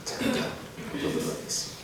잠깐 보도록 하겠습니다.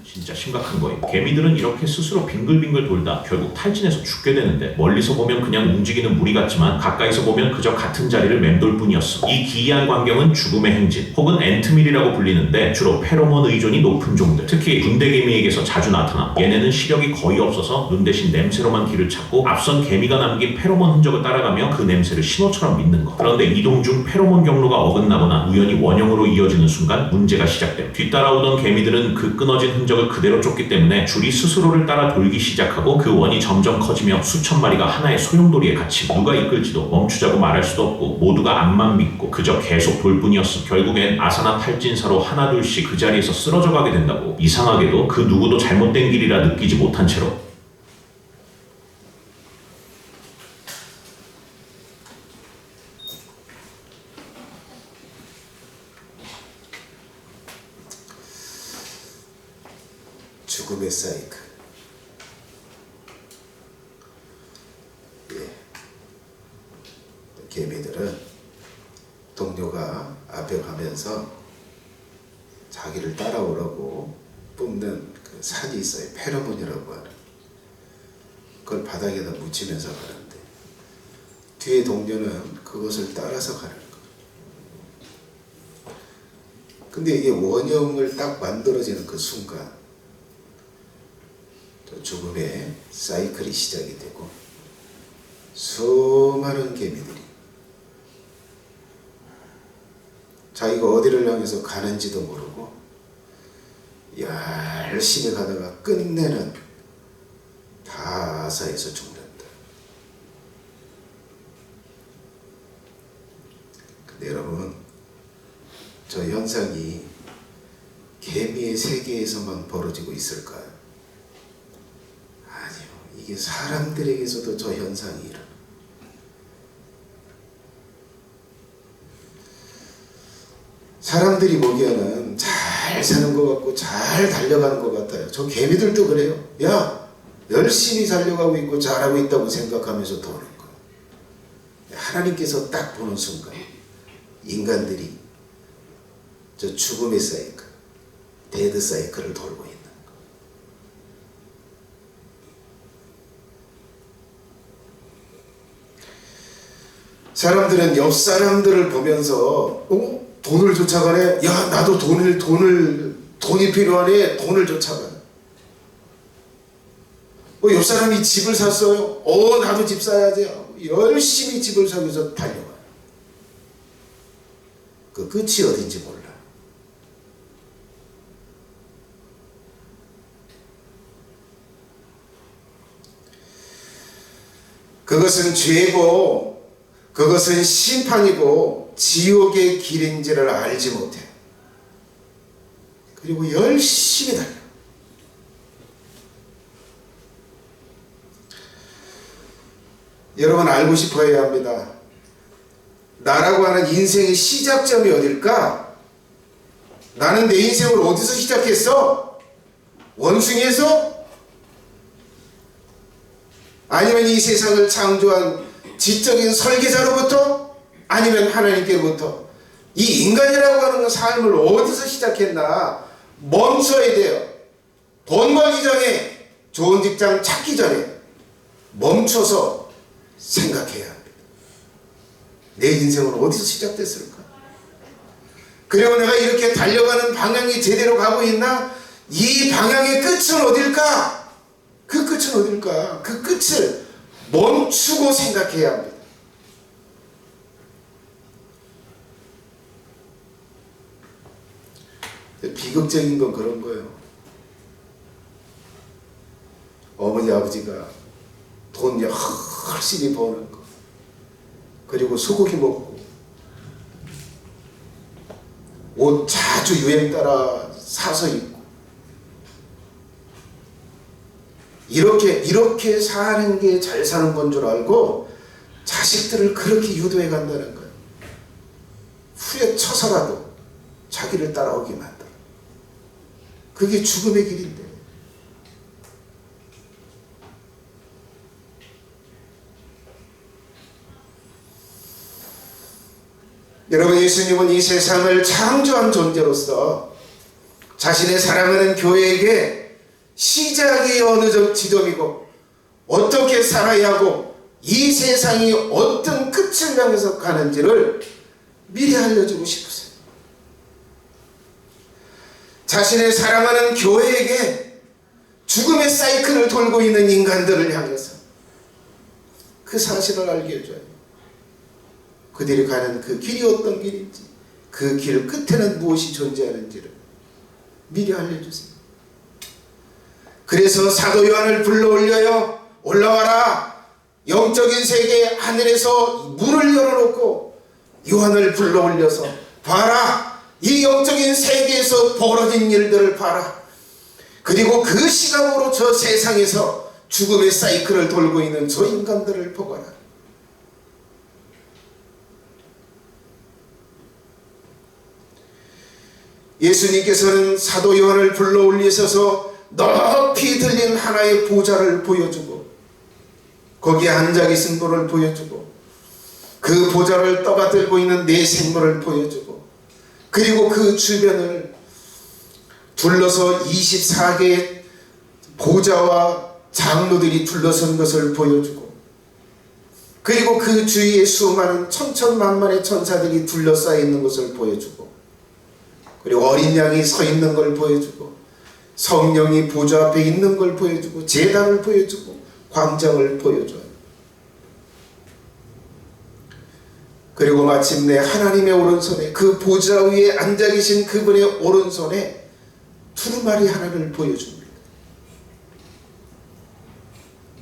진짜 심각한 거예요. 개미들은 이렇게 스스로 빙글빙글 돌다 결국 탈진해서 죽게 되는데, 멀리서 보면 그냥 움직이는 무리 같지만 가까이서 보면 그저 같은 자리를 맴돌 뿐이었어. 이 기이한 광경은 죽음의 행진 혹은 앤트밀이라고 불리는데, 주로 페로몬 의존이 높은 종들, 특히 군대개미에게서 자주 나타나. 얘네는 시력이 거의 없어서 눈 대신 냄새로만 길을 찾고 앞선 개미가 남긴 페로몬 흔적을 따라가며 그 냄새를 신호처럼 믿는 거. 그런데 이동 중 페로몬 경로가 어긋나거나 우연히 원형으로 이어지는 순간 문제가 시작돼. 뒤따라오던 개미들은 그 끊어진 흔적을 그대로 쫓기 때문에 줄이 스스로를 따라 돌기 시작하고, 그 원이 점점 커지며 수천 마리가 하나의 소용돌이에 갇히고, 누가 이끌지도 멈추자고 말할 수도 없고 모두가 앞만 믿고 그저 계속 돌 뿐이었어. 결국엔 아사나 탈진사로 하나둘씩 그 자리에서 쓰러져 가게 된다고. 이상하게도 그 누구도 잘못된 길이라 느끼지 못한 채로. 죽음의 사이클. 개미들은 동료가 앞에 가면서 자기를 따라오라고 뿜는 그 산이 있어요. 페로몬이라고 하는. 그걸 바닥에다 묻히면서 가는데, 뒤에 동료는 그것을 따라서 가는 거예요. 근데 이게 원형을 딱 만들어지는 그 순간 죽음의 사이클이 시작이 되고, 수많은 개미들이 자기가 어디를 향해서 가는지도 모르고 열심히 가다가 끝내는 다 아사에서 죽는다. 근데 여러분, 저 현상이 개미의 세계에서만 벌어지고 있을까요? 아니요. 이게 사람들에게서도 저 현상이 일어나. 사람들이 보기에는 잘 사는 것 같고 잘 달려가는 것 같아요. 저 개미들도 그래요. 야, 열심히 달려가고 있고 잘하고 있다고 생각하면서 도는 거예요. 하나님께서 딱 보는 순간 인간들이 저 죽음의 사이클, 데드 사이클을 돌고 있는 거예요. 사람들은 옆 사람들을 보면서 돈을 쫓아가네. 야, 나도 돈이 필요하네. 돈을 쫓아가. 옆 사람이 집을 샀어요. 나도 집 사야지. 열심히 집을 사면서 달려가요. 그 끝이 어딘지 몰라. 그것은 죄고, 그것은 심판이고 지옥의 길인지를 알지 못해. 그리고 열심히 달려. 여러분, 알고 싶어야 합니다. 나라고 하는 인생의 시작점이 어딜까? 나는 내 인생을 어디서 시작했어? 원숭이에서? 아니면 이 세상을 창조한 지적인 설계자로부터? 아니면 하나님께로부터? 이 인간이라고 하는 삶을 어디서 시작했나? 멈춰야 돼요. 돈 벌기 전에, 좋은 직장 찾기 전에 멈춰서 생각해야 합니다. 내 인생은 어디서 시작됐을까? 그리고 내가 이렇게 달려가는 방향이 제대로 가고 있나? 이 방향의 끝은 어딜까? 그 끝은 어딜까? 그 끝을 멈추고 생각해야 합니다. 비극적인 건 그런 거예요. 어머니 아버지가 돈 열심히 버는 거, 그리고 소고기 먹고 옷 자주 유행 따라 사서 입고, 이렇게 사는 게 잘 사는 건 줄 알고 자식들을 그렇게 유도해 간다는 거예요. 후에 쳐서라도 자기를 따라오게 만들어. 그게 죽음의 길인데. 여러분, 예수님은 이 세상을 창조한 존재로서 자신의 사랑하는 교회에게 시작이 어느 지점이고 어떻게 살아야 하고 이 세상이 어떤 끝을 향해서 가는지를 미리 알려주고 싶으세요. 자신의 사랑하는 교회에게 죽음의 사이클을 돌고 있는 인간들을 향해서 그 사실을 알게 해줘요. 그들이 가는 그 길이 어떤 길인지, 그 길 끝에는 무엇이 존재하는지를 미리 알려주세요. 그래서 사도 요한을 불러올려요. 올라와라. 영적인 세계 하늘에서 문을 열어놓고 요한을 불러올려서 봐라. 이 영적인 세계에서 벌어진 일들을 봐라. 그리고 그 시각으로 저 세상에서 죽음의 사이클을 돌고 있는 저 인간들을 보거라. 예수님께서는 사도 요한을 불러올리셔서 높이 들린 하나의 보좌를 보여주고 거기에 앉아 계신 분을 보여주고 그 보좌를 떠받들고 있는 네 생물을 보여주고 그리고 그 주변을 둘러서 24개의 보좌와 장로들이 둘러선 것을 보여주고 그리고 그 주위에 수많은 천천만만의 천사들이 둘러싸여 있는 것을 보여주고 그리고 어린 양이 서 있는 걸 보여주고 성령이 보좌 앞에 있는 걸 보여주고 제단을 보여주고 광장을 보여줘요. 그리고 마침내 하나님의 오른손에 그 보좌 위에 앉아 계신 그분의 오른손에 두루마리 하나를 보여줍니다.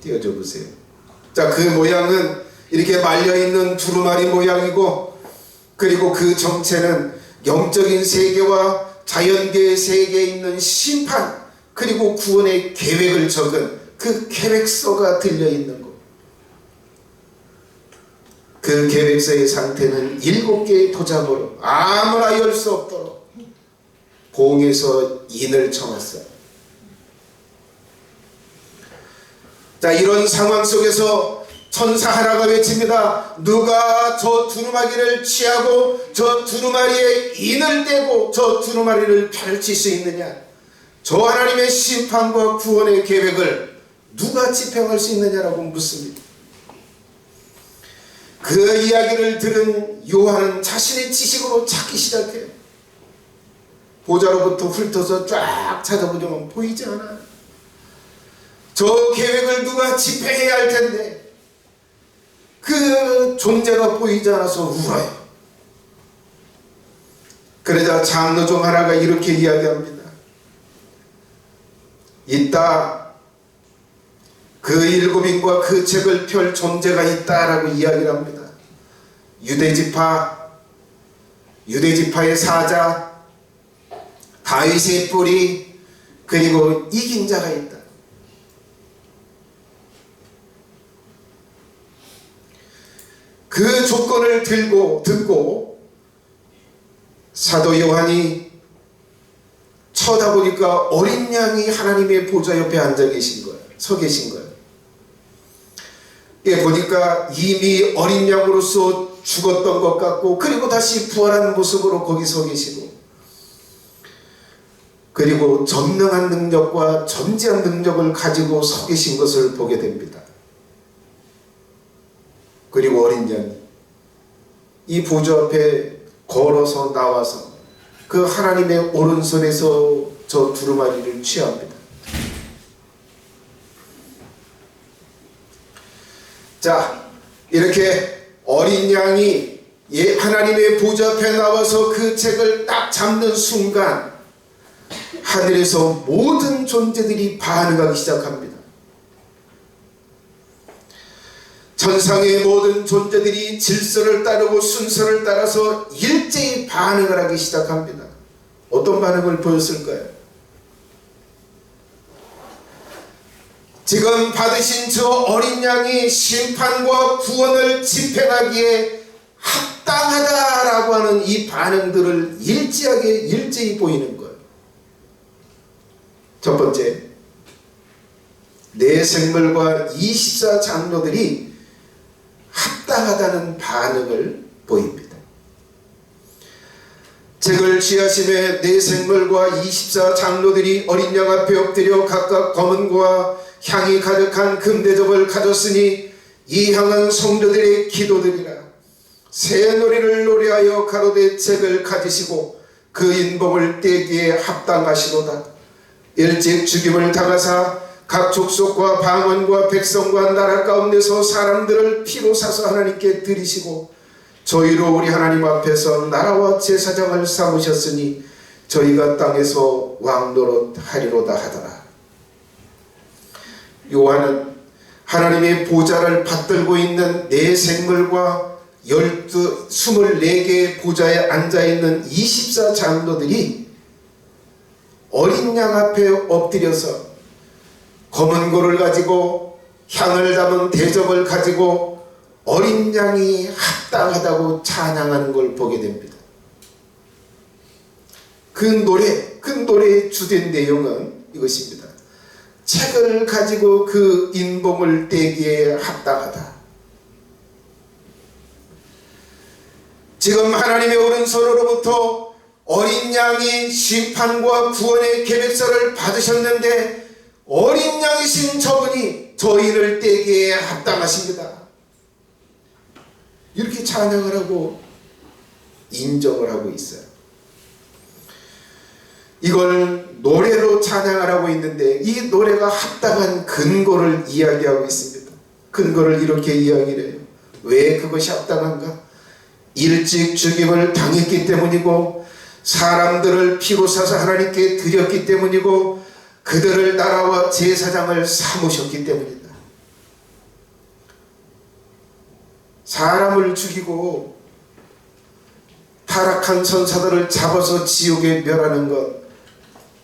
띄워줘 보세요. 자, 그 모양은 이렇게 말려있는 두루마리 모양이고 그리고 그 정체는 영적인 세계와 자연계의 세계에 있는 심판 그리고 구원의 계획을 적은 그 계획서가 들려있는 것. 그 계획서의 상태는 7개의 도장으로 아무나 열 수 없도록 봉에서 인을 쳐놨어요. 자, 이런 상황 속에서 천사 하나가 외칩니다. 누가 저 두루마리를 취하고 저 두루마리에 인을 떼고 저 두루마리를 펼칠 수 있느냐? 저 하나님의 심판과 구원의 계획을 누가 집행할 수 있느냐라고 묻습니다. 그 이야기를 들은 요한은 자신의 지식으로 찾기 시작해요. 보좌로부터 훑어서 쫙 찾아보지만 보이지 않아요. 저 계획을 누가 집행해야 할 텐데 그 존재가 보이지 않아서 울어요. 그러자 장로 중 하나가 이렇게 이야기합니다. 있다. 그 7인과 그 책을 펼 존재가 있다라고 이야기를 합니다. 유대지파의 사자, 다윗의 뿌리, 그리고 이긴 자가 있다. 그 조건을 듣고 사도 요한이 쳐다보니까 어린 양이 하나님의 보좌 옆에 앉아 계신 거예요. 서 계신 거예요. 예, 보니까 이미 어린 양으로서 죽었던 것 같고 그리고 다시 부활한 모습으로 거기 서 계시고 그리고 전능한 능력과 전지한 능력을 가지고 서 계신 것을 보게 됩니다. 그리고 어린 양이 이 보좌 앞에 걸어서 나와서 그 하나님의 오른손에서 저 두루마리를 취합니다. 자, 이렇게 어린 양이 하나님의 보좌 앞에 나와서 그 책을 딱 잡는 순간 하늘에서 모든 존재들이 반응하기 시작합니다. 천상의 모든 존재들이 질서를 따르고 순서를 따라서 일제히 반응을 하기 시작합니다. 어떤 반응을 보였을까요? 지금 받으신 저 어린 양이 심판과 구원을 집행하기에 합당하다라고 하는 이 반응들을 일제히 보이는 거예요. 첫 번째, 내 생물과 24 장로들이 합당하다는 반응을 보입니다. 책을 취하심에 네 생물과 24 장로들이 어린 양 앞에 엎드려 각각 검은고와 향이 가득한 금대접을 가졌으니 이 향은 성도들의 기도들이라. 새 노래를 노래하여 가로되 책을 가지시고 그 인복을 떼기에 합당하시도다. 일찍 죽임을 당하사 각 족속과 방언과 백성과 나라 가운데서 사람들을 피로 사서 하나님께 드리시고 저희로 우리 하나님 앞에서 나라와 제사장을 삼으셨으니 저희가 땅에서 왕 노릇하리로다 하더라. 요한은 하나님의 보좌를 받들고 있는 네 생물과 24개의 보좌에 앉아있는 24 장로들이 어린 양 앞에 엎드려서 검은 고를 가지고 향을 담은 대접을 가지고 어린 양이 합당하다고 찬양하는 걸 보게 됩니다. 그 노래의 주된 내용은 이것입니다. 책을 가지고 그 인봉을 떼기에 합당하다. 지금 하나님의 오른손으로부터 어린 양이 심판과 구원의 계획서를 받으셨는데 어린 양이신 저분이 저희를 떼기에 합당하십니다. 이렇게 찬양을 하고 인정을 하고 있어요. 이걸 노래로 찬양을 하고 있는데 이 노래가 합당한 근거를 이야기하고 있습니다. 근거를 이렇게 이야기를 해요. 왜 그것이 합당한가? 일찍 죽임을 당했기 때문이고 사람들을 피로 사서 하나님께 드렸기 때문이고 그들을 나라와 제사장을 삼으셨기 때문이다. 사람을 죽이고 타락한 천사들을 잡아서 지옥에 멸하는 것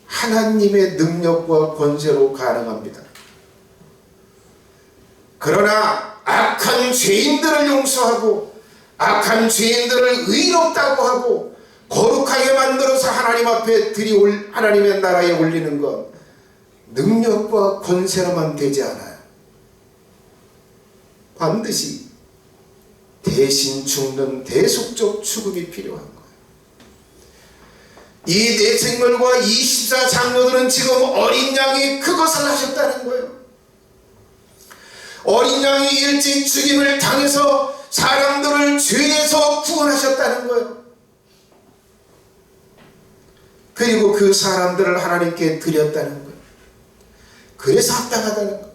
하나님의 능력과 권세로 가능합니다. 그러나 악한 죄인들을 용서하고 악한 죄인들을 의롭다고 하고 거룩하게 만들어서 하나님 앞에 하나님의 나라에 올리는 것 능력과 권세로만 되지 않아요. 반드시 대신 죽는 대속적 죽음이 필요한 거예요. 이 네 생물과 24 장로들은 지금 어린 양이 그것을 하셨다는 거예요. 어린 양이 일찍 죽임을 당해서 사람들을 죄에서 구원하셨다는 거예요. 그리고 그 사람들을 하나님께 드렸다는 거예요. 그래서 합당하다는 거예요.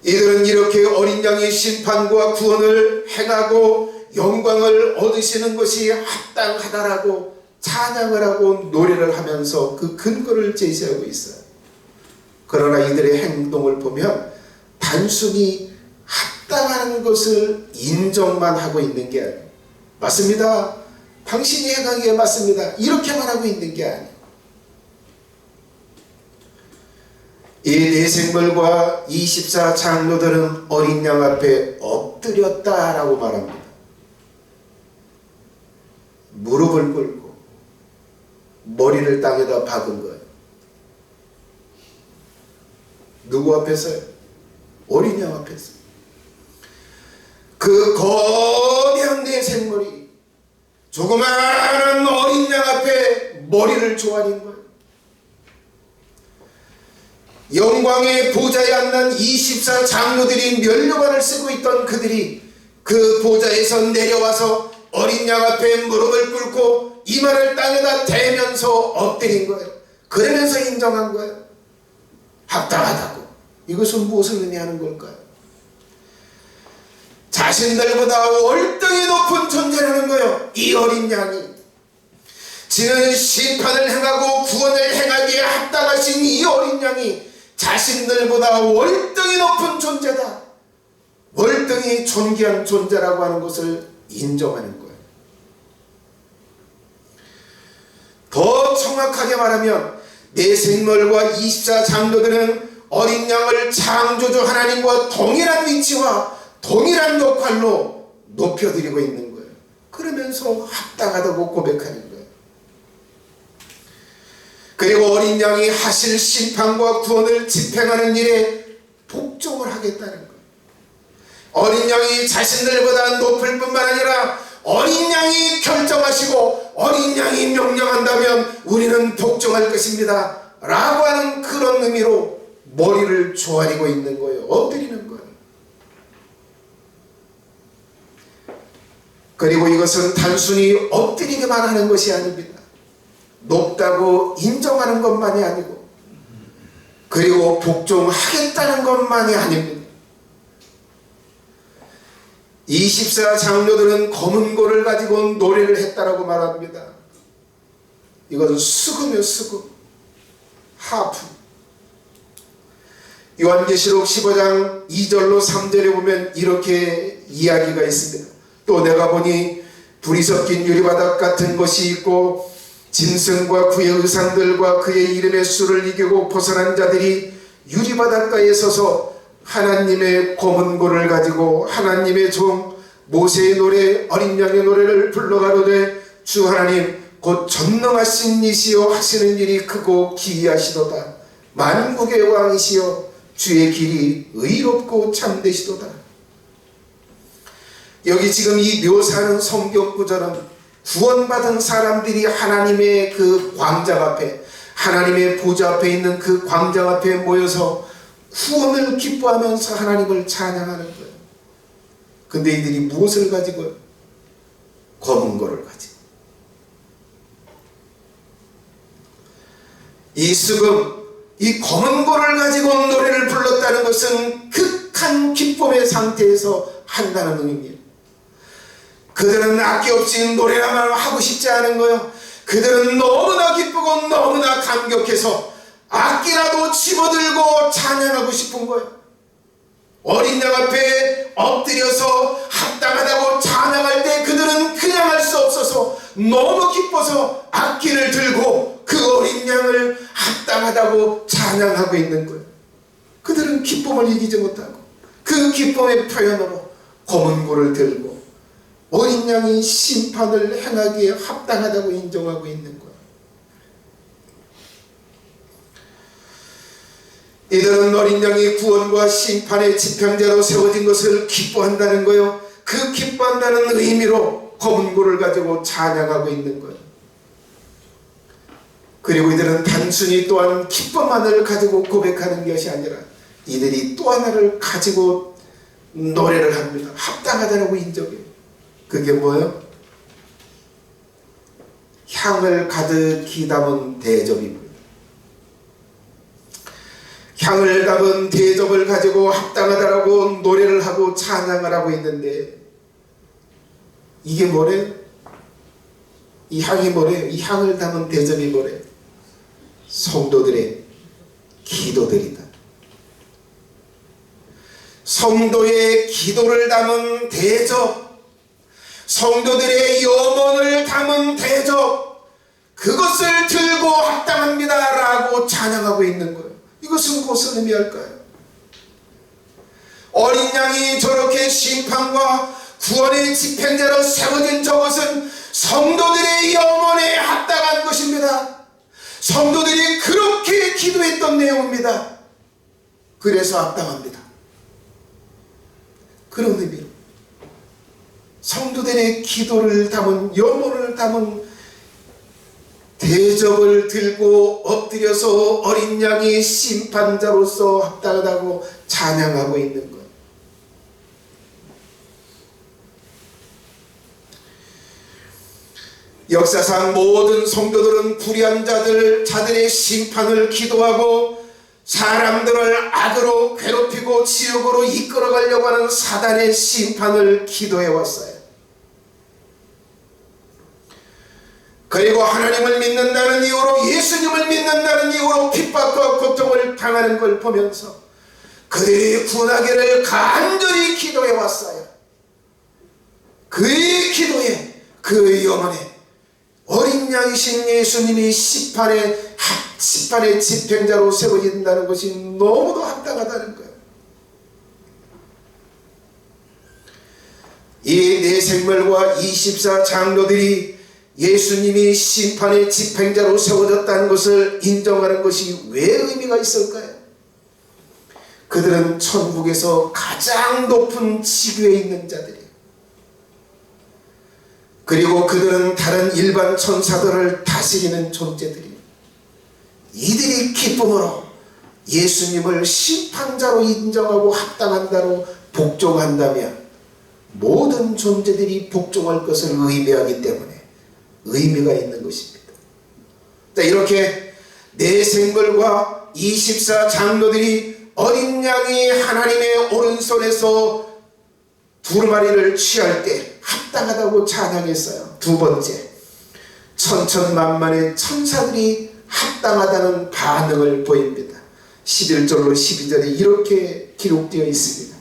이들은 이렇게 어린 양의 심판과 구원을 행하고 영광을 얻으시는 것이 합당하다라고 찬양을 하고 노래를 하면서 그 근거를 제시하고 있어요. 그러나 이들의 행동을 보면 단순히 합당한 것을 인정만 하고 있는 게 아니에요. 맞습니다. 당신이 행하기에 맞습니다. 이렇게만 하고 있는 게 아니에요. 이 네 생물과 24 장로들은 어린 양 앞에 엎드렸다라고 말합니다. 무릎을 꿇고 머리를 땅에다 박은 거예요. 누구 앞에서요? 어린 양 앞에서. 그 거대한 네 생물이 조그마한 어린 양 앞에 머리를 조아린 거예요. 영광의 보좌에 앉는 24 장로들이 면류관을 쓰고 있던 그들이 그 보좌에서 내려와서 어린 양 앞에 무릎을 꿇고 이마를 땅에다 대면서 엎드린 거예요. 그러면서 인정한 거예요. 합당하다고. 이것은 무엇을 의미하는 걸까요? 자신들보다 월등히 높은 존재라는 거예요. 이 어린 양이 지는 심판을 행하고 구원을 행하기에 합당하신 이 어린 양이 자신들보다 월등히 높은 존재다. 월등히 존귀한 존재라고 하는 것을 인정하는 거예요. 더 정확하게 말하면 네 생물과 24 장로들은 어린 양을 창조주 하나님과 동일한 위치와 동일한 역할로 높여드리고 있는 거예요. 그러면서 합당하다고 고백하는 거예요. 그리고 어린 양이 하실 심판과 구원을 집행하는 일에 복종을 하겠다는 거예요. 어린 양이 자신들보다 높을 뿐만 아니라 어린 양이 결정하시고 어린 양이 명령한다면 우리는 복종할 것입니다 라고 하는 그런 의미로 머리를 조아리고 있는 거예요. 엎드리는 거예요. 그리고 이것은 단순히 엎드리기만 하는 것이 아닙니다. 높다고 인정하는 것만이 아니고 그리고 복종하겠다는 것만이 아닙니다. 24 장로들은 검은 고를 가지고 노래를 했다라고 말합니다. 이것은 수금이요, 수금. 하프. 요한계시록 15장 2절로 3절에 보면 이렇게 이야기가 있습니다. 또 내가 보니 불이 섞인 유리바닥 같은 것이 있고 짐승과 그의 의상들과 그의 이름의 수를 이기고 벗어난 자들이 유리바닷가에 서서 하나님의 검은 고를 가지고 하나님의 종 모세의 노래 어린 양의 노래를 불러가로되 주 하나님 곧 전능하신 이시여 하시는 일이 크고 기이하시도다. 만국의 왕이시여 주의 길이 의롭고 참되시도다. 여기 지금 이 묘사하는 성경 구절은 구원받은 사람들이 하나님의 그 광장 앞에 하나님의 보좌 앞에 있는 그 광장 앞에 모여서 구원을 기뻐하면서 하나님을 찬양하는 거예요. 근데 이들이 무엇을 가지고요? 검은 고를 가지고. 이 수금, 이 검은 고를 가지고 노래를 불렀다는 것은 극한 기쁨의 상태에서 한다는 의미입니다. 그들은 악기 없이 노래만 하고 싶지 않은 거예요. 그들은 너무나 기쁘고 너무나 감격해서 악기라도 집어들고 찬양하고 싶은 거예요. 어린 양 앞에 엎드려서 합당하다고 찬양할 때 그들은 그냥 할 수 없어서 너무 기뻐서 악기를 들고 그 어린 양을 합당하다고 찬양하고 있는 거예요. 그들은 기쁨을 이기지 못하고 그 기쁨의 표현으로 검은 고를 들고 어린 양이 심판을 행하기에 합당하다고 인정하고 있는 거예요. 이들은 어린 양이 구원과 심판의 집행자로 세워진 것을 기뻐한다는 거예요. 그 기뻐한다는 의미로 검은 고를 가지고 찬양하고 있는 거예요. 그리고 이들은 단순히 또한 기쁨만을 가지고 고백하는 것이 아니라 이들이 또 하나를 가지고 노래를 합니다. 합당하다고 인정해요. 그게 뭐예요? 향을 가득히 담은 대접입니다. 향을 담은 대접을 가지고 합당하다라고 노래를 하고 찬양을 하고 있는데 이게 뭐래요? 이 향이 뭐래요? 이 향을 담은 대접이 뭐래요? 성도들의 기도들이다. 성도의 기도를 담은 대접, 성도들의 염원을 담은 대접, 그것을 들고 합당합니다 라고 찬양하고 있는 거예요. 이것은 무슨 의미할까요? 어린 양이 저렇게 심판과 구원의 집행자로 세워진 저것은 성도들의 염원에 합당한 것입니다. 성도들이 그렇게 기도했던 내용입니다. 그래서 합당합니다. 그런 의미로 성도들의 기도를 담은 염원을 담은 대접을 들고 엎드려서 어린 양이 심판자로서 합당하다고 찬양하고 있는 것. 역사상 모든 성도들은 불의한 자들의 심판을 기도하고 사람들을 악으로 괴롭히고 지옥으로 이끌어가려고 하는 사단의 심판을 기도해왔어요. 그리고 하나님을 믿는다는 이유로 예수님을 믿는다는 이유로 핍박과 고통을 당하는 걸 보면서 그들이 구원하기를 간절히 기도해왔어요. 그의 기도에 그의 영혼에 어린 양이신 예수님이 심판의 집행자로 세워진다는 것이 너무도 합당하다는 거예요. 이 네 생물과 24 장로들이 예수님이 심판의 집행자로 세워졌다는 것을 인정하는 것이 왜 의미가 있을까요? 그들은 천국에서 가장 높은 지위에 있는 자들이에요. 그리고 그들은 다른 일반 천사들을 다스리는 존재들이에요. 이들이 기쁨으로 예수님을 심판자로 인정하고 합당한다로 복종한다면 모든 존재들이 복종할 것을 의미하기 때문에 의미가 있는 것입니다. 자, 이렇게 네 생물과 24 장로들이 어린 양이 하나님의 오른손에서 두루마리를 취할 때 합당하다고 찬양했어요. 두 번째, 천천만만의 천사들이 합당하다는 반응을 보입니다. 11절로 12절에 이렇게 기록되어 있습니다.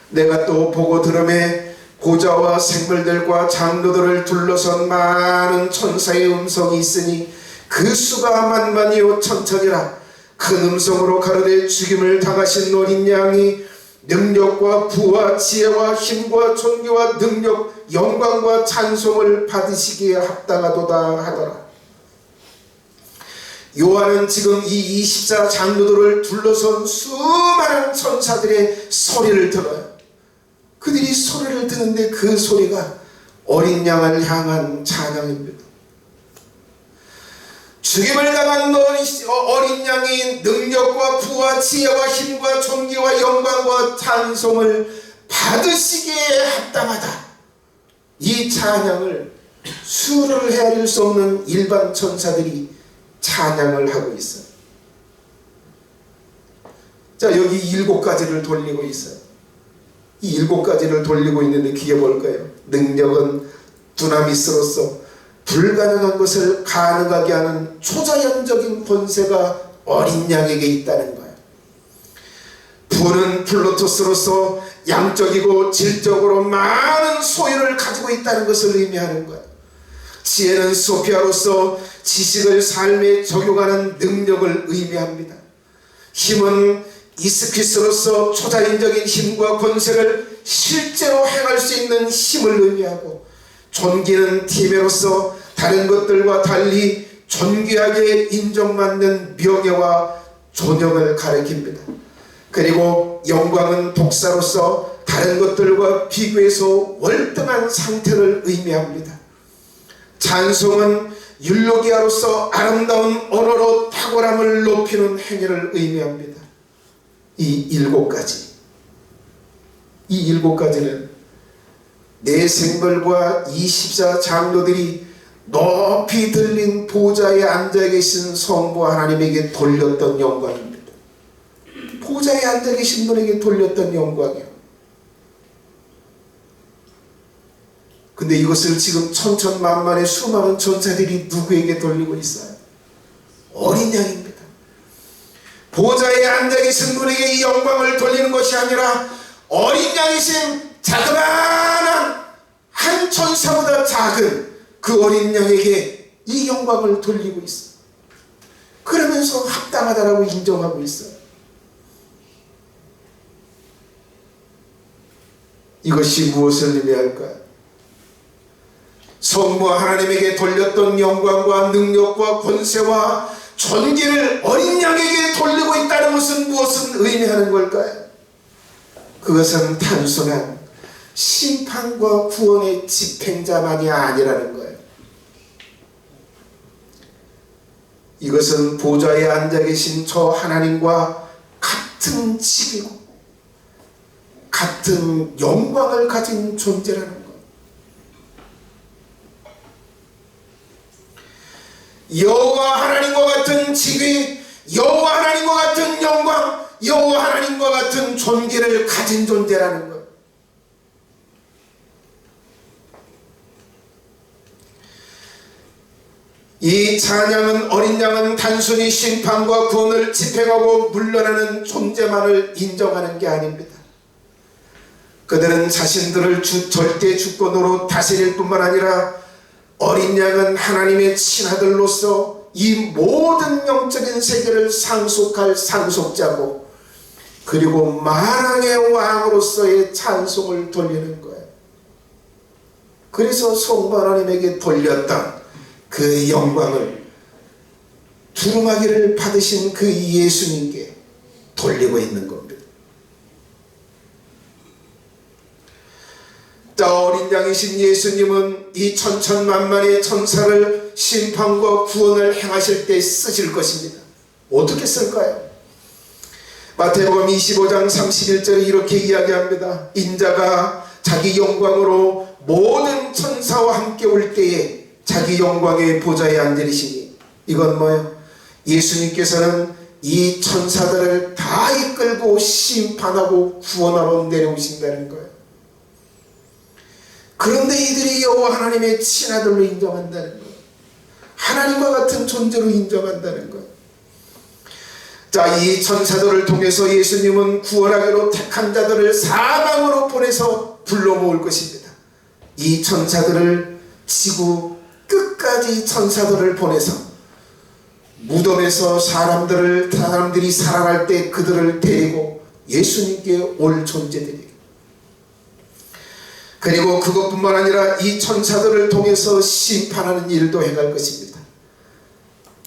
내가 또 보고 들음에 보좌와 생물들과 장로들을 둘러선 많은 천사의 음성이 있으니 그 수가 만만이요 천천이라. 큰 음성으로 가로되 죽임을 당하신 어린 양이 능력과 부와 지혜와 힘과 존귀와 능력, 영광과 찬송을 받으시기에 합당하도다 하더라. 요한은 지금 이 24 장로들을 둘러선 수많은 천사들의 소리를 들어요. 그들이 소리를 듣는데 그 소리가 어린 양을 향한 찬양입니다. 죽임을 당한 어린 양이 능력과 부와 지혜와 힘과 존귀와 영광과 찬송을 받으시기에 합당하다. 이 찬양을 수를 헤아릴 수 없는 일반 천사들이 찬양을 하고 있어요. 자, 여기 7가지를 돌리고 있어요. 이 7가지를 돌리고 있는데 그게 뭘까요? 능력은 두나미스로서 불가능한 것을 가능하게 하는 초자연적인 권세가 어린 양에게 있다는 거예요. 부는 플로토스로서 양적이고 질적으로 많은 소유를 가지고 있다는 것을 의미하는 거예요. 지혜는 소피아로서 지식을 삶에 적용하는 능력을 의미합니다. 힘은 이스퀴스로서 초자연적인 힘과 권세를 실제로 행할 수 있는 힘을 의미하고, 존귀는 티메로서 다른 것들과 달리 존귀하게 인정받는 명예와 존영을 가리킵니다. 그리고 영광은 독사로서 다른 것들과 비교해서 월등한 상태를 의미합니다. 찬송은 율로기아로서 아름다운 언어로 탁월함을 높이는 행위를 의미합니다. 이 7가지는 네 생물과 24 장로들이 높이 들린 보좌에 앉아 계신 성부 하나님에게 돌렸던 영광입니다. 보좌에 앉아 계신 분에게 돌렸던 영광이요. 근데 이것을 지금 천천만만의 수많은 천사들이 누구에게 돌리고 있어요? 어린 양입니다. 보좌에 앉아 계신 분에게 이 영광을 돌리는 것이 아니라 어린 양이신 자그마한 한 천사보다 작은 그 어린 양에게 이 영광을 돌리고 있어요. 그러면서 합당하다라고 인정하고 있어요. 이것이 무엇을 의미할까요? 성부 하나님에게 돌렸던 영광과 능력과 권세와 존귀를 어린 양에게 돌리고 있다는 것은 무엇을 의미하는 걸까요? 그것은 단순한 심판과 구원의 집행자만이 아니라는 거예요. 이것은 보좌에 앉아 계신 저 하나님과 같은 직이고 같은 영광을 가진 존재라는 거예요. 여호와 하나님과 같은 직위, 여호와 하나님과 같은 영광, 여호와 하나님과 같은 존귀를 가진 존재라는 거예요. 이 찬양은 어린 양은 단순히 심판과 구원을 집행하고 물러나는 존재만을 인정하는 게 아닙니다. 그들은 자신들을 절대 주권으로 다스릴 뿐만 아니라 어린 양은 하나님의 친아들로서 이 모든 영적인 세계를 상속할 상속자고, 그리고 만왕의 왕으로서의 찬송을 돌리는 거예요. 그래서 성부 하나님에게 돌렸던 그 영광을 두루마기를 받으신 그 예수님께 돌리고 있는 겁니다. 자, 어린 양이신 예수님은 이 천천만만의 천사를 심판과 구원을 행하실 때 쓰실 것입니다. 어떻게 쓸까요? 마태복음 25장 31절에 이렇게 이야기합니다. 인자가 자기 영광으로 모든 천사와 함께 올 때에 자기 영광의 보좌에 앉으시니, 이건 뭐예요? 예수님께서는 이 천사들을 다 이끌고 심판하고 구원하러 내려오신다는 거예요. 그런데 이들이 여호와 하나님의 친아들로 인정한다는 거예요. 하나님과 같은 존재로 인정한다는 거예요. 자, 이 천사들을 통해서 예수님은 구원하기로 택한 자들을 사방으로 보내서 불러 모을 것입니다. 이 천사들을 지구 끝까지 천사들을 보내서 무덤에서 사람들이 살아갈 때 그들을 데리고 예수님께 올 존재들이, 그리고 그것뿐만 아니라 이 천사들을 통해서 심판하는 일도 행할 것입니다.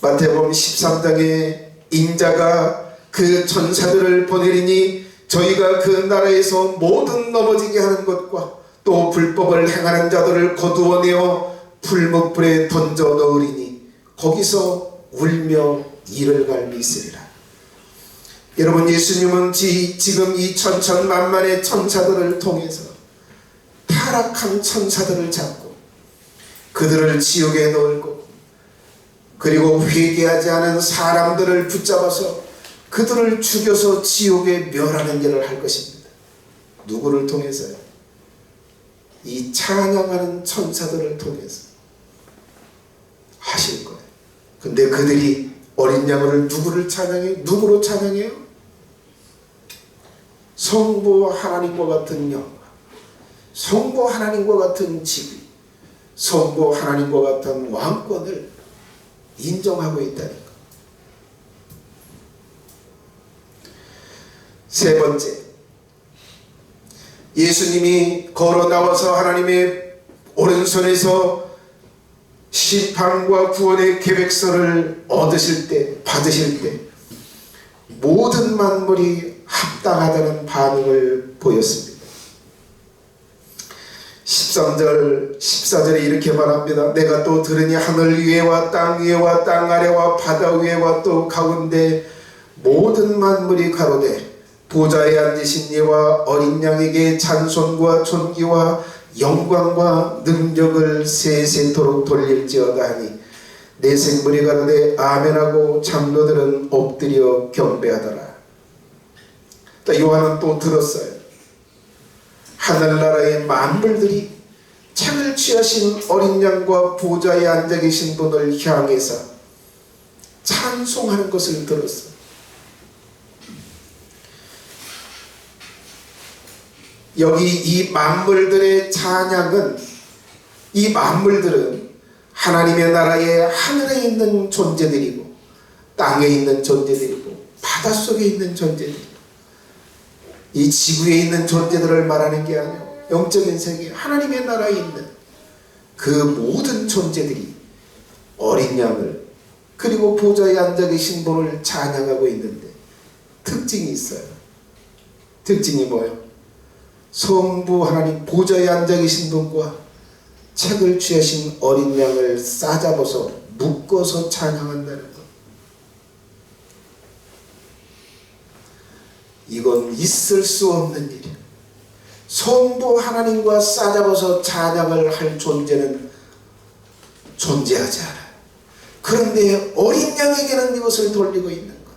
마태복음 13장에 인자가 그 천사들을 보내리니 저희가 그 나라에서 모든 넘어지게 하는 것과 또 불법을 행하는 자들을 거두어내어 풀무불에 던져 넣으리니 거기서 울며 이를 갈미 있으리라. 여러분, 예수님은 지금 이 천천만만의 천사들을 통해서 타락한 천사들을 잡고 그들을 지옥에 넣고, 그리고 회개하지 않은 사람들을 붙잡아서 그들을 죽여서 지옥에 멸하는 일을 할 것입니다. 누구를 통해서요? 이 찬양하는 천사들을 통해서 하실 거예요. 근데 그들이 어린 양을 누구를 찬양해요? 누구로 찬양해요? 성부 하나님과 같은 영광, 성부 하나님과 같은 지위, 성부 하나님과 같은 왕권을 인정하고 있다는 것. 세 번째, 예수님이 걸어 나와서 하나님의 오른손에서 심판과 구원의 계획서를 받으실 때 모든 만물이 합당하다는 반응을 보였습니다. 13절, 14절에 이렇게 말합니다. 내가 또 들으니 하늘 위에와 땅 위에와 땅 아래와 바다 위에와 또 가운데 모든 만물이 가로되 보좌에 앉으신 이와 어린 양에게 찬송과 존귀와 영광과 능력을 세세토록 돌릴지어다 하니 내 생물이 가로되 아멘하고 장로들은 엎드려 경배하더라. 요한은 또 들었어요. 하늘나라의 만물들이 창을 취하신 어린 양과 보좌에 앉아 계신 분을 향해서 찬송하는 것을 들었어요. 여기 이 만물들의 찬양은, 이 만물들은 하나님의 나라에 하늘에 있는 존재들이고 땅에 있는 존재들이고 바닷속에 있는 존재들이고 이 지구에 있는 존재들을 말하는 게 아니에요. 영적인 세계, 하나님의 나라에 있는 그 모든 존재들이 어린 양을 그리고 보좌에 앉아 계신 분을 찬양하고 있는데 특징이 있어요. 특징이 뭐예요? 성부 하나님 보좌에 앉아 계신 분과 책을 취하신 어린 양을 싸잡아서 묶어서 찬양한다는 것. 이건 있을 수 없는 일이에요. 성부 하나님과 싸잡아서 찬양을 할 존재는 존재하지 않아요. 그런데 어린 양에게는 이것을 돌리고 있는 것.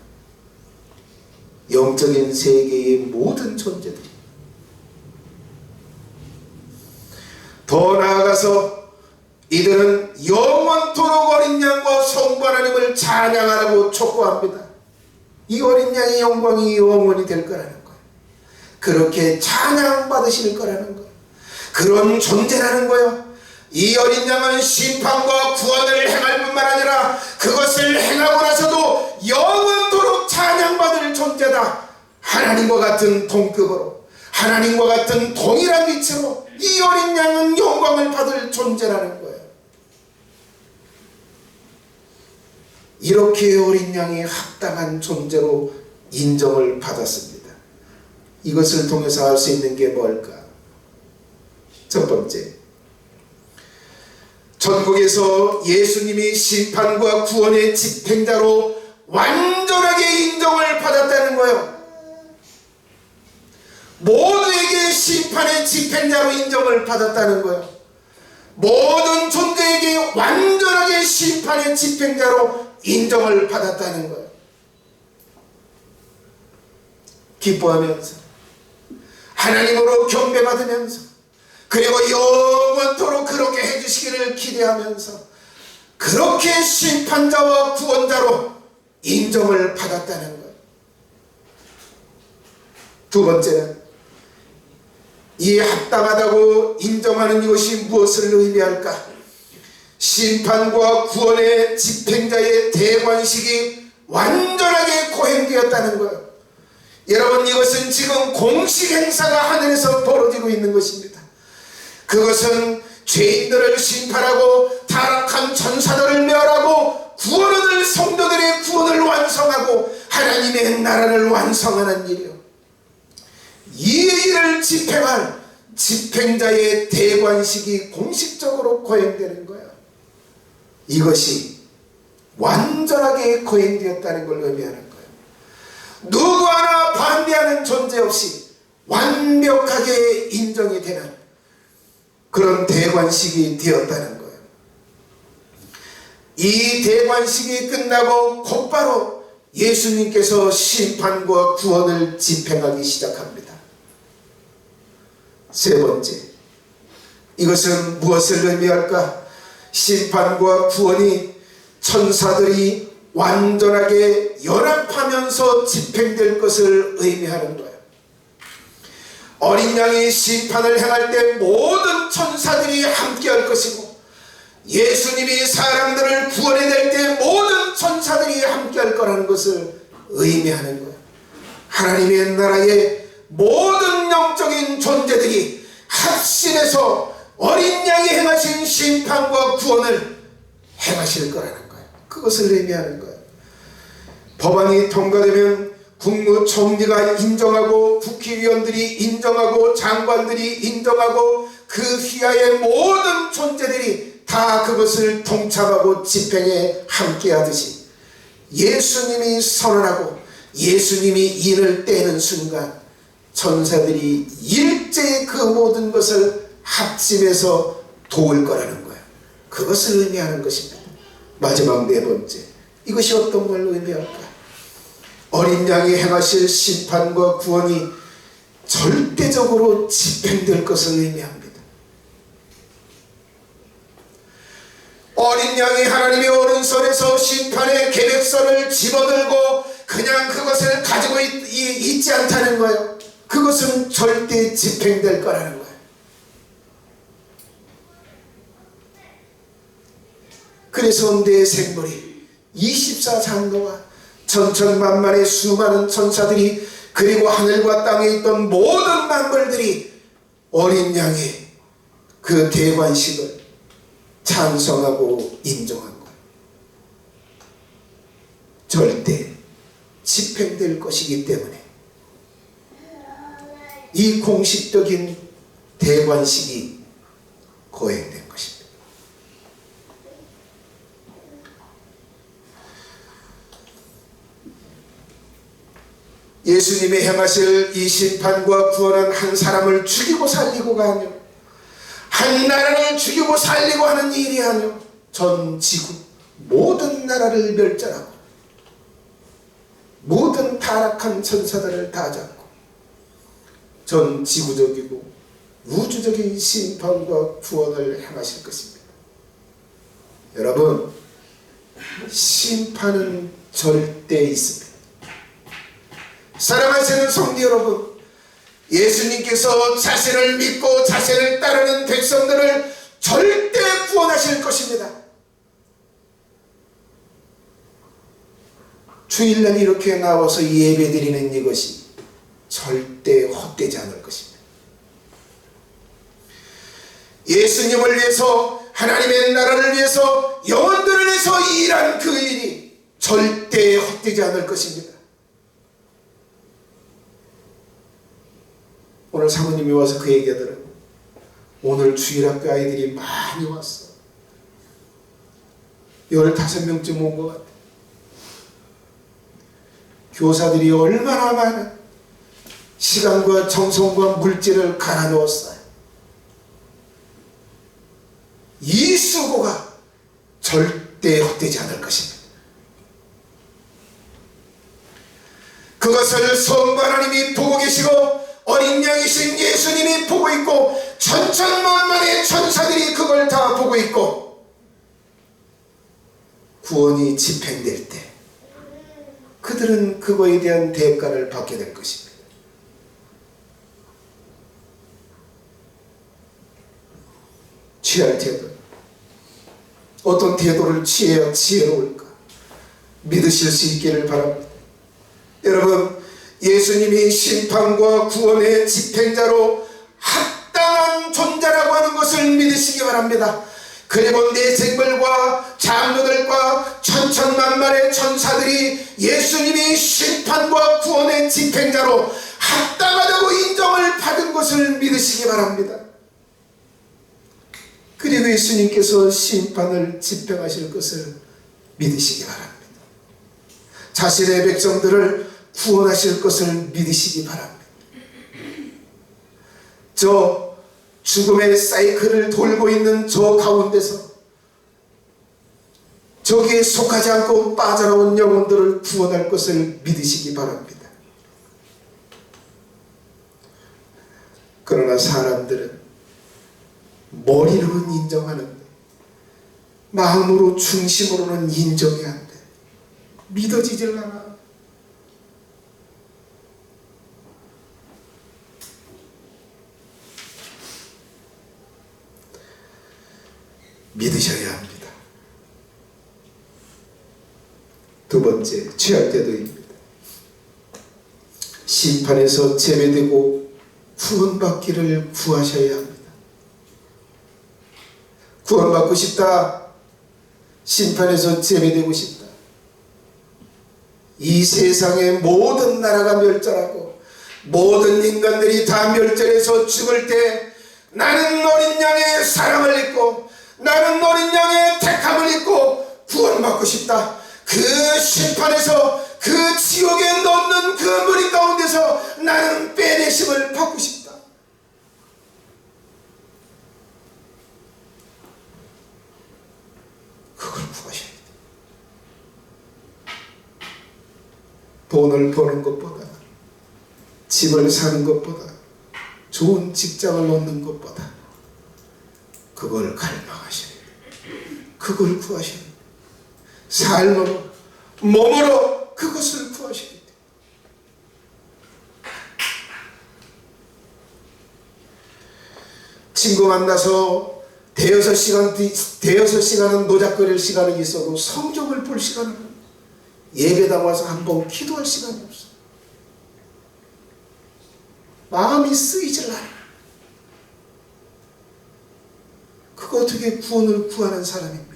영적인 세계의 모든 존재들이, 더 나아가서 이들은 영원토록 어린 양과 성부 하나님을 찬양하라고 촉구합니다. 이 어린 양의 영광이 영원히 될 거라는 거예요. 그렇게 찬양받으실 거라는 거예요. 그런 존재라는 거예요. 이 어린 양은 심판과 구원을 행할 뿐만 아니라 그것을 행하고 나서도 영원토록 찬양받을 존재다. 하나님과 같은 동급으로, 하나님과 같은 동일한 위치로 이 어린 양은 영광을 받을 존재라는 거예요. 이렇게 어린 양이 합당한 존재로 인정을 받았습니다. 이것을 통해서 알 수 있는 게 뭘까? 첫 번째, 전국에서 예수님이 심판과 구원의 집행자로 완전하게 인정을 받았다는 거예요. 모두에게 심판의 집행자로 인정을 받았다는 거예요. 모든 존재에게 완전하게 심판의 집행자로 인정을 받았다는 거예요. 기뻐하면서 하나님으로 경배받으면서 그리고 영원토록 그렇게 해주시기를 기대하면서 그렇게 심판자와 구원자로 인정을 받았다는 거예요. 두 번째는 이 합당하다고 인정하는 이것이 무엇을 의미할까? 심판과 구원의 집행자의 대관식이 완전하게 거행되었다는 거예요. 여러분, 이것은 지금 공식 행사가 하늘에서 벌어지고 있는 것입니다. 그것은 죄인들을 심판하고 타락한 천사들을 멸하고 구원 얻을 성도들의 구원을 완성하고 하나님의 나라를 완성하는 일이요, 이 일을 집행할 집행자의 대관식이 공식적으로 거행되는 거예요. 이것이 완전하게 거행되었다는 걸 의미하는 거예요. 누구 하나 반대하는 존재 없이 완벽하게 인정이 되는 그런 대관식이 되었다는 거예요. 이 대관식이 끝나고 곧바로 예수님께서 심판과 구원을 집행하기 시작합니다. 세 번째, 이것은 무엇을 의미할까? 심판과 구원이 천사들이 완전하게 연합하면서 집행될 것을 의미하는 거예요. 어린 양이 심판을 행할 때 모든 천사들이 함께할 것이고, 예수님이 사람들을 구원해낼 때 모든 천사들이 함께할 거라는 것을 의미하는 거예요. 하나님의 나라의 모든 영적인 존재들이 합심해서 어린 양이 행하신 심판과 구원을 행하실 거라는 거예요. 그것을 의미하는 거예요. 법안이 통과되면 국무총리가 인정하고 국회의원들이 인정하고 장관들이 인정하고 그 휘하의 모든 존재들이 다 그것을 동참하고 집행에 함께하듯이 예수님이 선언하고 예수님이 인을 떼는 순간 천사들이 일제히 그 모든 것을 합심해서 도울 거라는 거예요. 그것을 의미하는 것입니다. 마지막 네 번째, 이것이 어떤 걸 의미할까? 어린 양이 행하실 심판과 구원이 절대적으로 집행될 것을 의미합니다. 어린 양이 하나님의 오른손에서 심판의 계획서를 집어들고 그냥 그것을 가지고 있지 않다는 거예요. 그것은 절대 집행될 거라는 거예요. 그래서 내 생물이 24장로와 천천만만의 수많은 천사들이 그리고 하늘과 땅에 있던 모든 만물들이 어린 양의 그 대관식을 찬성하고 인정한 거예요. 절대 집행될 것이기 때문에 이 공식적인 대관식이 거행된 것입니다. 예수님이 행하실 이 심판과 구원은 한 사람을 죽이고 살리고가 아니요, 한 나라를 죽이고 살리고 하는 일이 아니요, 전 지구 모든 나라를 멸절하고 모든 타락한 천사들을 다 잡고 전 지구적이고 우주적인 심판과 구원을 행하실 것입니다. 여러분, 심판은 절대 있습니다. 사랑하시는 성도 여러분, 예수님께서 자신을 믿고 자신을 따르는 백성들을 절대 구원하실 것입니다. 주일날 이렇게 나와서 예배드리는 이것이 절대 헛되지 않을 것입니다. 예수님을 위해서, 하나님의 나라를 위해서, 영혼들을 위해서 일한 그 일이 절대 헛되지 않을 것입니다. 오늘 사모님이 와서 그 얘기하더라고요. 오늘 주일학교 아이들이 많이 왔어. 15명쯤 온 것 같아. 교사들이 얼마나 많은 시간과 정성과 물질을 갈아 넣었어요. 이 수고가 절대 헛되지 않을 것입니다. 그것을 성부 하나님이 보고 계시고 어린 양이신 예수님이 보고 있고 천천만만의 천사들이 그걸 다 보고 있고 구원이 집행될 때 그들은 그거에 대한 대가를 받게 될 것입니다. 취할 태도, 어떤 태도를 취해야 지혜로울까 믿으실 수 있기를 바랍니다. 여러분, 예수님이 심판과 구원의 집행자로 합당한 존재라고 하는 것을 믿으시기 바랍니다. 그리고 내 생물과 장로들과 천천만만의 천사들이 예수님이 심판과 구원의 집행자로 합당하다고 인정을 받은 것을 믿으시기 바랍니다. 그리고 예수님께서 심판을 집행하실 것을 믿으시기 바랍니다. 자신의 백성들을 구원하실 것을 믿으시기 바랍니다. 저 죽음의 사이클을 돌고 있는 저 가운데서 저기에 속하지 않고 빠져나온 영혼들을 구원할 것을 믿으시기 바랍니다. 그러나 사람들은 머리로는 인정하는데 마음으로 중심으로는 인정이 안 돼. 믿어지질 않아. 믿으셔야 합니다. 두 번째, 취할 때도입니다. 심판에서 제외되고 구원받기를 구하셔야 합니다. 구원받고 싶다. 심판에서 제외되고 싶다. 이 세상의 모든 나라가 멸절하고 모든 인간들이 다 멸절해서 죽을 때 나는 어린 양의 사랑을 입고 나는 어린 양의 택함을 입고 구원받고 싶다. 그 심판에서 그 지옥에 넣는 그 무리 가운데서 나는 빼내심을 받고 싶다. 그걸 구하셔야 돼. 돈을 버는 것보다 집을 사는 것보다 좋은 직장을 얻는 것보다 그걸 갈망하셔야 돼요. 그걸 구하셔야 돼요. 삶으로 몸으로 그것을 구하셔야 돼요. 친구 만나서 대여섯 시간은 노작거릴 시간이 있어도 성경을 볼 시간은 없어요. 예배당 와서 한번 기도할 시간이 없어요. 마음이 쓰이질 않아요. 그거 어떻게 구원을 구하는 사람입니까?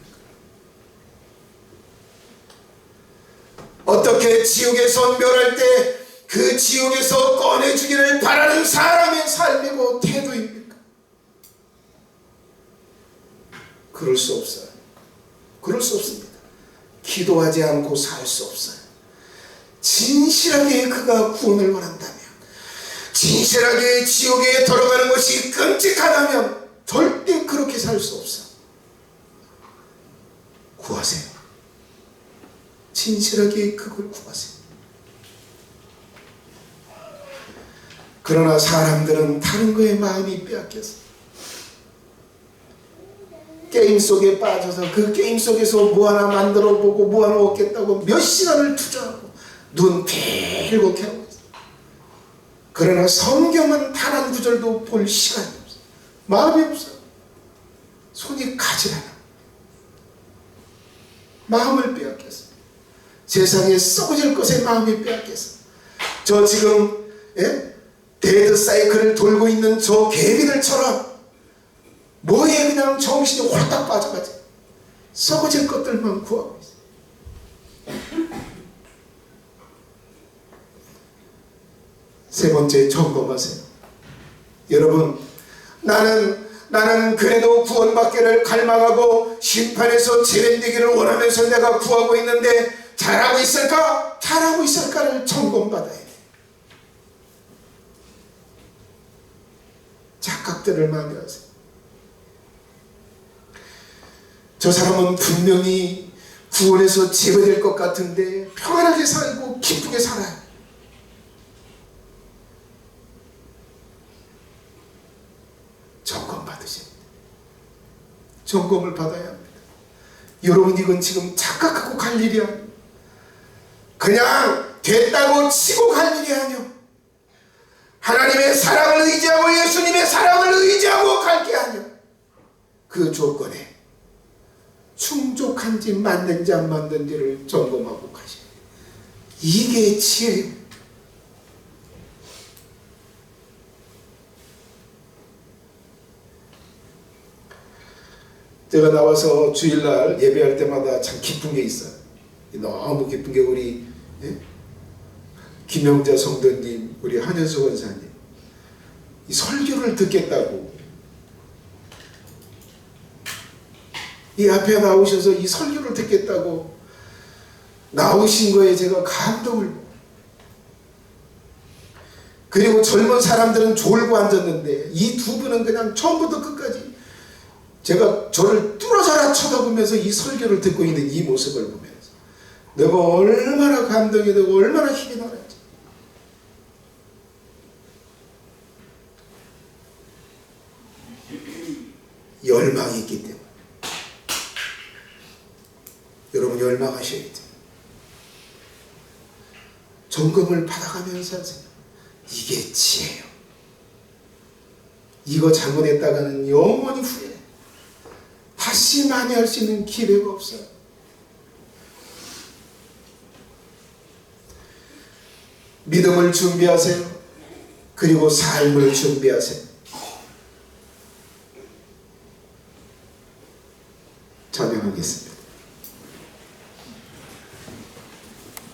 어떻게 지옥에서 멸할 때 그 지옥에서 꺼내주기를 바라는 사람의 삶이고 태도입니까? 그럴 수 없어요. 그럴 수 없습니다. 기도하지 않고 살 수 없어요. 진실하게 그가 구원을 원한다면, 진실하게 지옥에 들어가는 것이 끔찍하다면 절대 그렇게 살 수 없어. 구하세요. 진실하게 그걸 구하세요. 그러나 사람들은 다른 거에 마음이 빼앗겼어. 게임 속에 빠져서 그 게임 속에서 뭐 하나 만들어 보고 뭐 하나 얻겠다고 몇 시간을 투자하고 눈 벨겋게 하고 있어. 그러나 성경은 단 한 구절도 볼 시간이 없어. 마음이 없어. 손이 가지 않아. 마음을 빼앗겼어. 세상에 썩어질 것에 마음이 빼앗겼어. 저 지금 데드 사이클을 돌고 있는 저 개미들처럼 뭐에 그냥 정신이 홀딱 빠져가지. 썩어질 것들만 구하고 있어. 세 번째, 점검하세요. 여러분, 나는 나는 그래도 구원받기를 갈망하고 심판에서 제외되기를 원하면서 내가 구하고 있는데 잘하고 있을까? 잘하고 있을까를 점검받아야 돼. 착각들을 많이 하세요. 저 사람은 분명히 구원에서 제외될 것 같은데 평안하게 살고 기쁘게 살아요. 점검 받으셔야 됩니다. 점검을 받아야 합니다. 여러분, 이건 지금 착각하고 갈 일이 아니에요. 그냥 됐다고 치고 갈 일이 아니에요. 하나님의 사랑을 의지하고 예수님의 사랑을 의지하고 갈 게 아니에요. 그 조건에 충족한지 맞는지 안 맞는지를 점검하고 가셔야 돼요. 이게 지혜예요. 제가 나와서 주일날 예배할 때마다 참 기쁜 게 있어요. 너무 기쁜 게 우리 김영자 성도님, 우리 한현수 권사님 이 설교를 듣겠다고 이 앞에 나오셔서 이 설교를 듣겠다고 나오신 거에 제가 감동을 먹어요. 그리고 젊은 사람들은 졸고 앉았는데 이 두 분은 그냥 처음부터 끝까지 제가 저를 뚫어져라 쳐다보면서 이 설교를 듣고 있는 이 모습을 보면서 내가 얼마나 감동이 되고 얼마나 힘이 나는지. 열망이 있기 때문에 여러분 열망하셔야 돼요. 점검을 받아가면서 하세요. 이게 지혜예요. 이거 잘못했다가는 영원히 후회해요. 다시 만회할 수 있는 기회가 없어요. 믿음을 준비하세요. 그리고 삶을 준비하세요. 찬양하겠습니다.